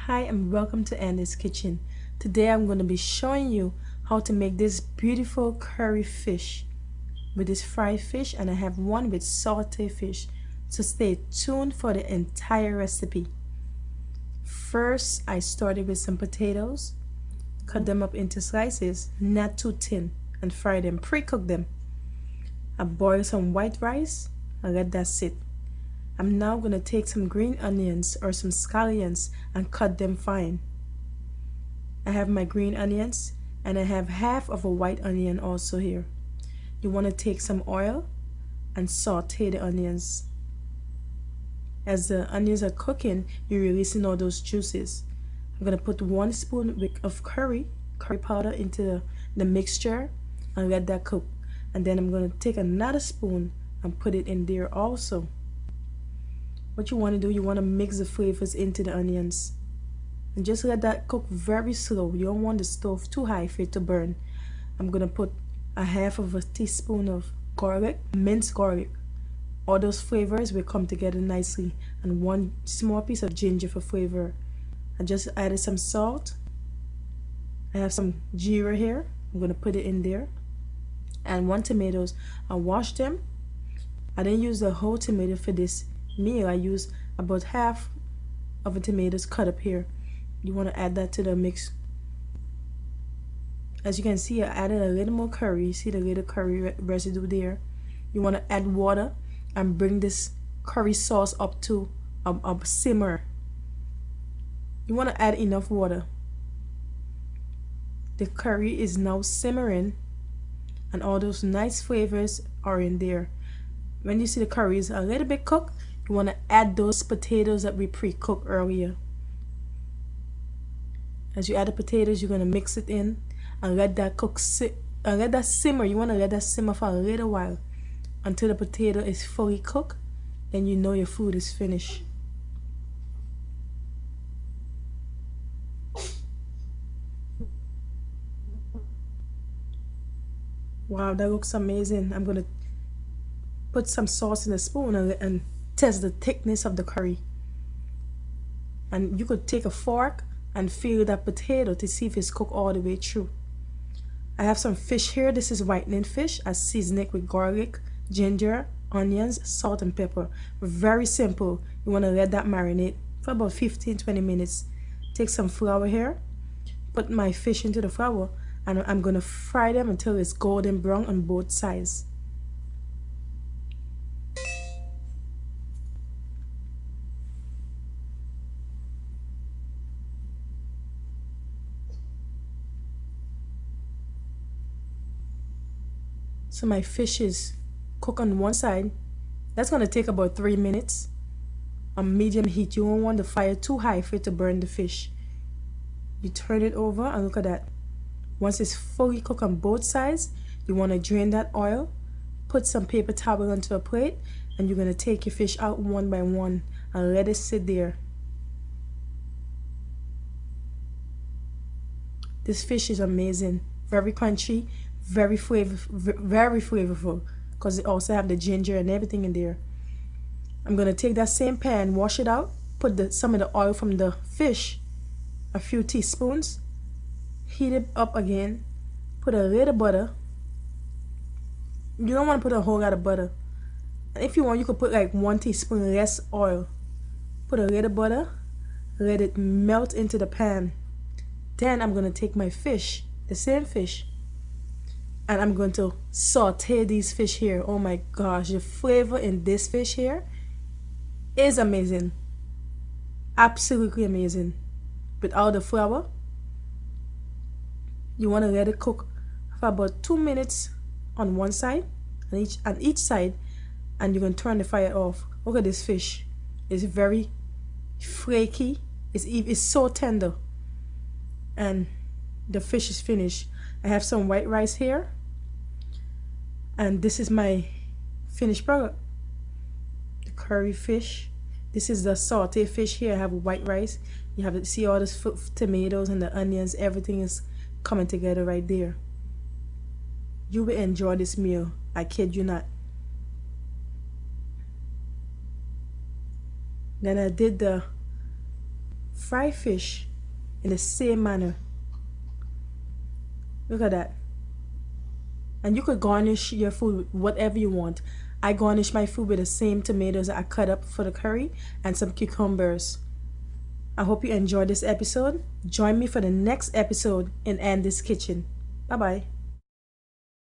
Hi and welcome to Andy's Kitchen. Today I'm going to be showing you how to make this beautiful curry fish with this fried fish, and I have one with sauté fish, so stay tuned for the entire recipe. First, I started with some potatoes, cut them up into slices, not too thin, and fry them, pre-cook them. I boiled some white rice and let that sit. I'm now going to take some green onions or some scallions and cut them fine. I have my green onions and I have half of a white onion also here. You want to take some oil and saute the onions. As the onions are cooking, you're releasing all those juices. I'm going to put 1 spoon of curry powder into the mixture and let that cook. And then I'm going to take another spoon and put it in there also. What you want to do, you want to mix the flavors into the onions and just let that cook very slow. You don't want the stove too high for it to burn. I'm going to put a half of a teaspoon of garlic, minced garlic. All those flavors will come together nicely, and 1 small piece of ginger for flavor. I just added some salt. I have some jeera here. I'm going to put it in there, and 1 tomatoes. I washed them. I didn't use the whole tomato for this meal. I used about half of the tomatoes cut up here. You want to add that to the mix. As you can see, I added a little more curry. You see the little curry residue there. You want to add water and bring this curry sauce up to a simmer. You want to add enough water. The curry is now simmering and all those nice flavors are in there. When you see the curry is a little bit cooked, you want to add those potatoes that we pre-cooked earlier. As you add the potatoes, you're going to mix it in and let that cook, let that simmer. You want to let that simmer for a little while until the potato is fully cooked. Then you know your food is finished. Wow, that looks amazing. I'm going to put some sauce in a spoon and test the thickness of the curry. And you could take a fork and feel that potato to see if it's cooked all the way through. I have some fish here. This is whitening fish. I season it with garlic, ginger, onions, salt and pepper. Very simple. You want to let that marinate for about 15-20 minutes. Take some flour here, put my fish into the flour, and I'm going to fry them until it's golden brown on both sides. So my fish is cooked on one side. That's going to take about 3 minutes on medium heat. You don't want the fire too high for it to burn the fish. You turn it over and look at that. Once it's fully cooked on both sides, you want to drain that oil, put some paper towel onto a plate, and you're going to take your fish out one by one and let it sit there. This fish is amazing, very crunchy, very flavorful, because it also have the ginger and everything in there. I'm going to take that same pan, wash it out, put some of the oil from the fish, a few teaspoons, heat it up again, put a little butter. You don't want to put a whole lot of butter. And if you want, you could put like 1 teaspoon less oil. Put a little butter, let it melt into the pan. Then I'm going to take my fish, the same fish, and I'm going to saute these fish here. Oh my gosh, the flavor in this fish here is amazing. Absolutely amazing. With all the flour, you want to let it cook for about 2 minutes on one side, on each side, and you're going to turn the fire off. Look at this fish. It's very flaky. It's so tender. And the fish is finished. I have some white rice here. And this is my finished product. The curry fish. This is the sauté fish here. I have white rice. You have to see all the tomatoes and the onions. Everything is coming together right there. You will enjoy this meal. I kid you not. Then I did the fried fish in the same manner. Look at that. And you could garnish your food with whatever you want. I garnish my food with the same tomatoes that I cut up for the curry and some cucumbers. I hope you enjoyed this episode. Join me for the next episode in Andy's Kitchen. Bye bye.